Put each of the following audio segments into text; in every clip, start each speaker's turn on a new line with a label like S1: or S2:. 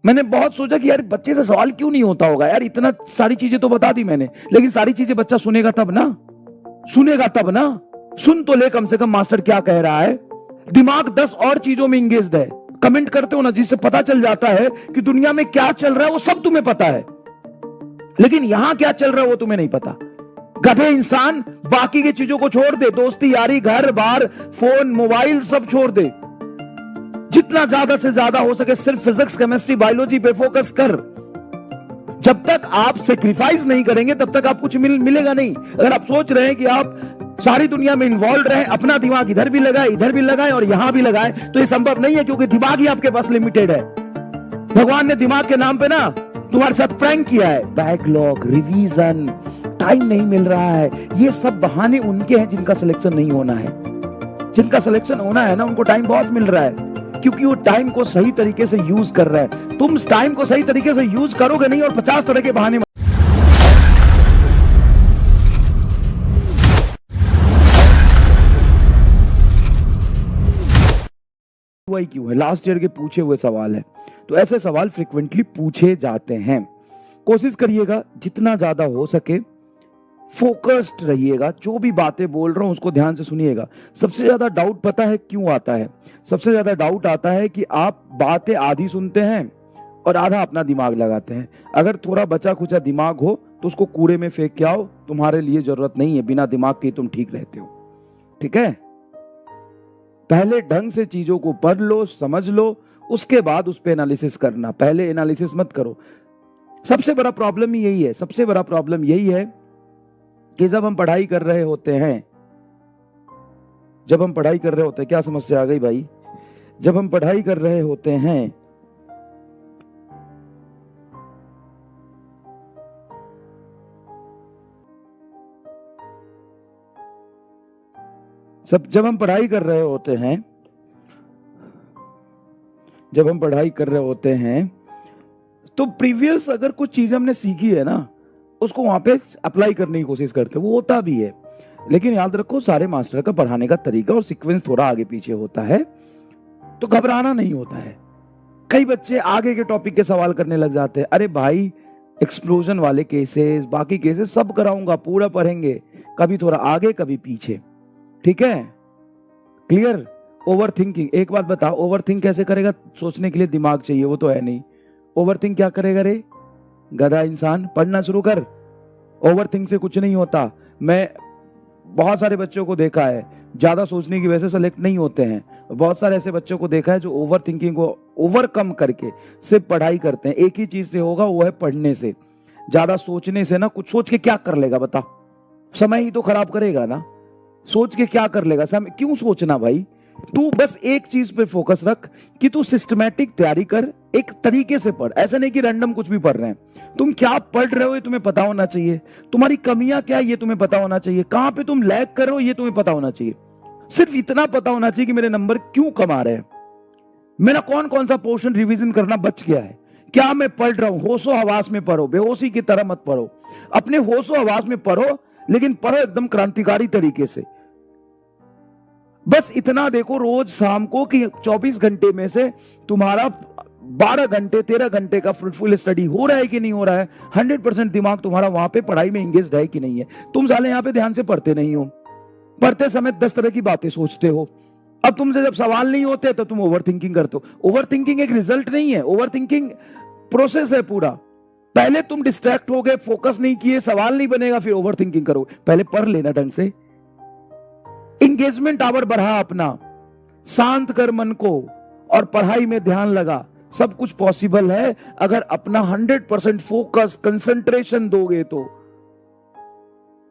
S1: मैंने बहुत सोचा कि यार बच्चे से सवाल क्यों नहीं होता होगा यार, इतना सारी चीजें तो बता दी मैंने, लेकिन सारी चीजें बच्चा सुनेगा तब ना, सुनेगा तब ना। सुन तो ले कम से कम मास्टर क्या कह रहा है। दिमाग 10 और चीजों में इंगेज्ड है। कमेंट करते हो ना, जिससे पता चल जाता है कि दुनिया में क्या चल रहा है वो सब तुम्हें पता है, लेकिन यहां क्या चल रहा है वो तुम्हें नहीं पता। गधे इंसान बाकी की चीजों को छोड़ दे, दोस्ती यारी घर बार फोन मोबाइल सब छोड़ दे। जितना ज्यादा से ज्यादा हो सके सिर्फ फिजिक्स केमिस्ट्री बायोलॉजी पे फोकस कर। जब तक आप सेक्रीफाइस नहीं करेंगे तब तक आप कुछ मिलेगा नहीं। अगर आप सोच रहे हैं कि आप सारी दुनिया में इन्वॉल्व रहे, अपना दिमाग इधर भी लगाए इधर भी लगाए और यहां भी लगाए, तो ये संभव नहीं है, क्योंकि दिमाग ही आपके पास लिमिटेड है। भगवान ने दिमाग के नाम पे ना तुम्हारे साथ प्रैंक किया है। बैकलॉग, रिवीजन, टाइम नहीं मिल रहा है, ये सब बहाने उनके हैं जिनका सिलेक्शन नहीं होना है। जिनका सिलेक्शन होना है ना, उनको टाइम बहुत मिल रहा है, क्योंकि वो टाइम को सही तरीके से यूज कर रहा है। तुम टाइम को सही तरीके से यूज करोगे नहीं और 50 तरह के बहाने। वही क्यों है, लास्ट ईयर के पूछे हुए सवाल है। तो ऐसे सवाल फ्रिक्वेंटली पूछे जाते हैं। कोशिश करिएगा जितना ज्यादा हो सके फोकस्ड रहिएगा। जो भी बातें बोल रहा हूं उसको ध्यान से सुनिएगा। सबसे ज्यादा डाउट पता है क्यों आता है? सबसे ज्यादा डाउट आता है कि आप बातें आधी सुनते हैं और आधा अपना दिमाग लगाते हैं। अगर थोड़ा बचा खुचा दिमाग हो तो उसको कूड़े में फेंक के आओ, तुम्हारे लिए जरूरत नहीं है। बिना दिमाग के तुम ठीक रहते हो, ठीक है? पहले ढंग से चीजों को पढ़ लो, समझ लो, उसके बाद उस पर एनालिसिस करना। पहले एनालिसिस मत करो। सबसे बड़ा प्रॉब्लम ही यही है, सबसे बड़ा प्रॉब्लम यही है कि जब हम पढ़ाई कर रहे होते हैं, क्या समस्या आ गई भाई? जब हम पढ़ाई कर रहे होते हैं जब हम पढ़ाई कर रहे होते हैं तो प्रीवियस अगर कुछ चीजें हमने सीखी है ना, उसको वहां पे अप्लाई करने की कोशिश करते हैं। वो होता भी है, लेकिन याद रखो सारे मास्टर का पढ़ाने का तरीका और सीक्वेंस थोड़ा आगे पीछे होता है, तो घबराना नहीं होता है। कई बच्चे आगे के टॉपिक के सवाल करने लग जाते हैं। अरे भाई, एक्सप्लोजन वाले केसेस, बाकी केसेस सब कराऊंगा, पूरा पढ़ेंगे, कभी थोड़ा आगे कभी पीछे, ठीक है? क्लियर? ओवर थिंकिंग, एक बात बताओ, ओवर थिंक कैसे करेगा? सोचने के लिए दिमाग चाहिए, वो तो है नहीं। ओवर थिंक क्या करेगा रे गधा इंसान? पढ़ना शुरू कर। ओवर थिंक से कुछ नहीं होता। मैं बहुत सारे बच्चों को देखा है ज्यादा सोचने की वजह से सेलेक्ट नहीं होते हैं। बहुत सारे ऐसे बच्चों को देखा है जो ओवर थिंकिंग को ओवरकम करके सिर्फ पढ़ाई करते हैं। एक ही चीज से होगा, वो है पढ़ने से। ज्यादा सोचने से ना, कुछ सोच के क्या कर लेगा बता? समय ही तो खराब करेगा ना। सोच के क्या कर लेगा? समय क्यों सोचना भाई? तू बस एक चीज पे फोकस रख कि तू सिस्टमैटिक तैयारी कर, एक तरीके से पढ़। ऐसा नहीं कि रैंडम कुछ भी पढ़ रहे हैं। तुम क्या पढ़ रहे हो ये तुम्हें पता होना चाहिए। तुम्हारी कमियां क्या है ये तुम्हें पता होना चाहिए। कहां पे तुम लैग कर रहे हो ये तुम्हें पता होना चाहिए। सिर्फ इतना पता होना चाहिए कि मेरे नंबर क्यों कम आ रहे हैं, मेरा कौन कौन सा पोर्शन रिवीजन करना बच गया है, क्या मैं पढ़ रहा हूं। होशो हवास में पढ़ो, बेहोशी की तरह मत पढ़ो। अपने होशो हवास में पढ़ो, लेकिन पढ़ो एकदम क्रांतिकारी तरीके से। बस इतना देखो रोज शाम को कि 24 घंटे में से तुम्हारा 12 घंटे 13 घंटे का फ्रूटफुल स्टडी हो रहा है कि नहीं हो रहा है। 100% दिमाग तुम्हारा वहां पे पढ़ाई में इंगेज्ड है कि नहीं है। तुम साले यहाँ पे ध्यान से पढ़ते नहीं हो, पढ़ते समय 10 तरह की बातें सोचते हो। अब तुमसे जब सवाल नहीं होते तो तुम ओवर थिंकिंग करते हो। ओवर थिंकिंग एक रिजल्ट नहीं है, ओवर थिंकिंग प्रोसेस है पूरा। पहले तुम डिस्ट्रैक्ट हो गए, फोकस नहीं किए, सवाल नहीं बनेगा, फिर ओवर थिंकिंग करो। पहले पढ़ लेना ढंग से, इंगेजमेंट आवर बढ़ा अपना, शांत कर मन को और पढ़ाई में ध्यान लगा। सब कुछ पॉसिबल है अगर अपना 100% फोकस कंसंट्रेशन दोगे तो।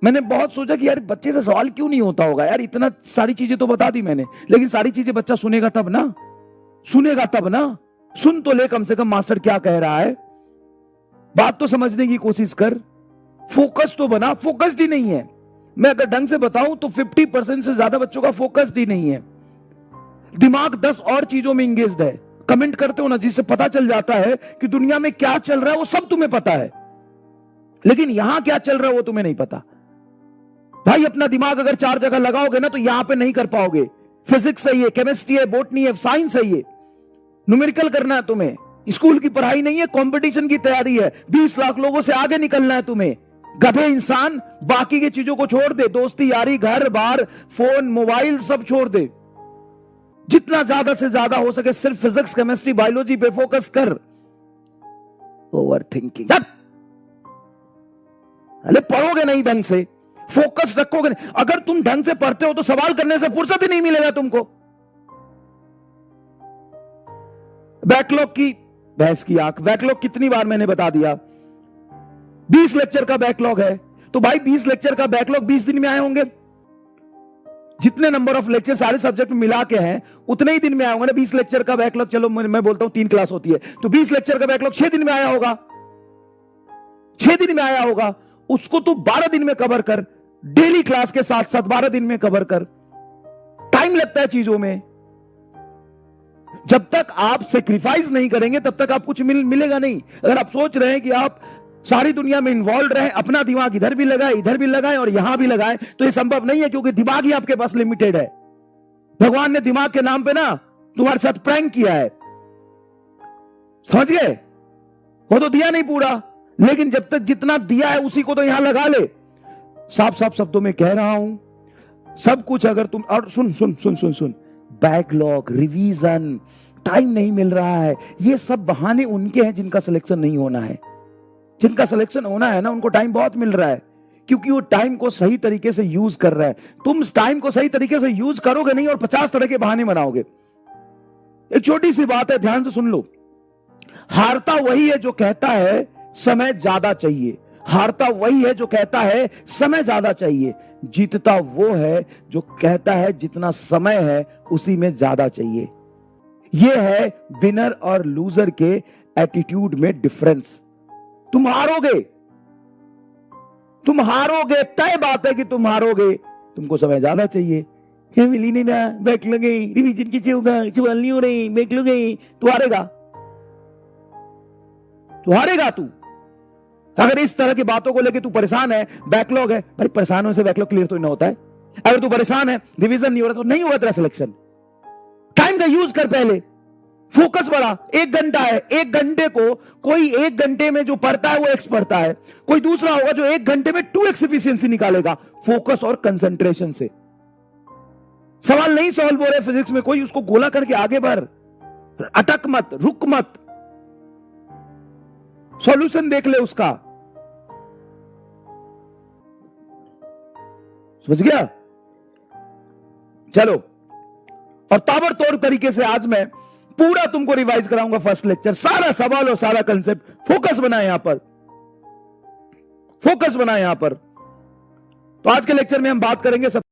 S1: मैंने बहुत सोचा कि यार बच्चे से सवाल क्यों नहीं होता होगा यार, इतना सारी चीजें तो बता दी मैंने, लेकिन सारी चीजें बच्चा सुनेगा तब ना, सुनेगा तब ना। सुन तो ले कम से कम मास्टर क्या कह रहा है, बात तो समझने की कोशिश कर, फोकस तो बना। फोकस्ड ही नहीं है। मैं अगर ढंग से बताऊं तो 50% से ज्यादा बच्चों का फोकस्ड ही नहीं है। दिमाग 10 और चीजों में इंगेज्ड है। कमेंट करते हो ना, जिससे पता चल जाता है कि दुनिया में क्या चल रहा है वो सब तुम्हें पता है, लेकिन यहां क्या चल रहा है वो तुम्हें नहीं पता। भाई अपना दिमाग अगर 4 जगह लगाओगे ना तो यहां पे नहीं कर पाओगे। फिजिक्स सही है, केमिस्ट्री है, बॉटनी है, साइंस सही है, न्यूमेरिकल करना है तुम्हें, स्कूल की पढ़ाई नहीं है, कंपटीशन की तैयारी है। 20 लाख लोगों से आगे निकलना है तुम्हें। गधे इंसान बाकी की चीजों को छोड़ दे, दोस्ती यारी, घर बार, फोन, मोबाइल सब छोड़ दे। जितना ज्यादा से ज्यादा हो सके सिर्फ फिजिक्स, केमिस्ट्री, बायोलॉजी पे फोकस कर। ओवर थिंकिंग, अरे पढ़ोगे नहीं ढंग से, फोकस रखोगे नहीं। अगर तुम ढंग से पढ़ते हो तो सवाल करने से फुर्सत ही नहीं मिलेगा तुमको। बैकलॉग की भैंस की आंख, बैकलॉग कितनी बार मैंने बता दिया, 20 लेक्चर का बैकलॉग है। तो भाई 20 लेक्चर का बैकलॉग 20 दिन में आए होंगे। जितने नंबर ऑफ लेक्चर सारे सब्जेक्ट मिला के हैं उतने ही दिन में आए होंगे ना। 20 लेक्चर का बैकलॉग, चलो मैं बोलता हूं 3 क्लास होती है, तो 20 लेक्चर का बैकलॉग 6 दिन में आया होगा। 6 दिन में आया होगा, उसको तो 12 दिन में कवर कर। डेली क्लास के साथ साथ 12 दिन में कवर कर। टाइम लगता है चीजों में। जब तक आप सेक्रीफाइस नहीं करेंगे तब तक आप कुछ मिलेगा नहीं। अगर आप सोच रहे हैं कि आप सारी दुनिया में इन्वॉल्व रहे, अपना दिमाग इधर भी लगाए, इधर भी लगाए और यहां भी लगाए, तो यह संभव नहीं है, क्योंकि दिमाग ही आपके पास लिमिटेड है। भगवान ने दिमाग के नाम पे ना तुम्हारे साथ प्रैंक किया है, समझ गए? वो तो दिया नहीं पूरा, लेकिन जब तक जितना दिया है उसी को तो यहां लगा ले। साफ साफ शब्दों में कह रहा हूं, सब कुछ अगर तुम, और सुन सुन सुन सुन सुन, बैकलॉग, रिवीजन, टाइम नहीं मिल रहा है, ये सब बहाने उनके हैं जिनका सिलेक्शन नहीं होना है। जिनका सिलेक्शन होना है ना, उनको टाइम बहुत मिल रहा है, क्योंकि वो टाइम को सही तरीके से यूज कर रहा है। तुम टाइम को सही तरीके से यूज करोगे नहीं और 50 तरह के बहाने बनाओगे। एक छोटी सी बात है, ध्यान से सुन लो। हारता वही है जो कहता है समय ज्यादा चाहिए। हारता वही है जो कहता है समय ज्यादा चाहिए। जीतता वो है जो कहता है जितना समय है उसी में ज्यादा चाहिए। यह है विनर और लूजर के एटीट्यूड में डिफरेंस। तुम हारोगे, तुम हारोगे, तय बात है कि तुम हारोगे। तुमको समय ज्यादा चाहिए, मिली नहीं ना, बैक लगे, रिवीजन कैसे होगा, सवाल नहीं हो रही, बैक लगे, तू हारेगा, तू हारेगा। तू अगर इस तरह की बातों को लेके तू परेशान है, बैकलॉग है, भाई परेशान होने से बैकलॉग क्लियर तो नहीं होता है। अगर तू परेशान है, रिवीजन नहीं हो रहा, तो नहीं होगा तेरा सिलेक्शन। टाइम का यूज कर, पहले फोकस बढ़ा। 1 घंटा है, 1 घंटे को कोई 1 घंटे में जो पढ़ता है वो एक्स पढ़ता है, कोई दूसरा होगा जो 1 घंटे में 2x एफिशिएंसी निकालेगा, फोकस और कंसंट्रेशन से। सवाल नहीं सॉल्व हो रहे फिजिक्स में, कोई उसको गोला करके आगे बढ़, अटक मत, रुक मत, सॉल्यूशन देख ले उसका। समझ गया? चलो, और ताबड़तोड़ तरीके से आज मैं पूरा तुमको रिवाइज कराऊंगा फर्स्ट लेक्चर, सारा सवाल और सारा कंसेप्ट। फोकस बना यहां पर, फोकस बना यहां पर। तो आज के लेक्चर में हम बात करेंगे सब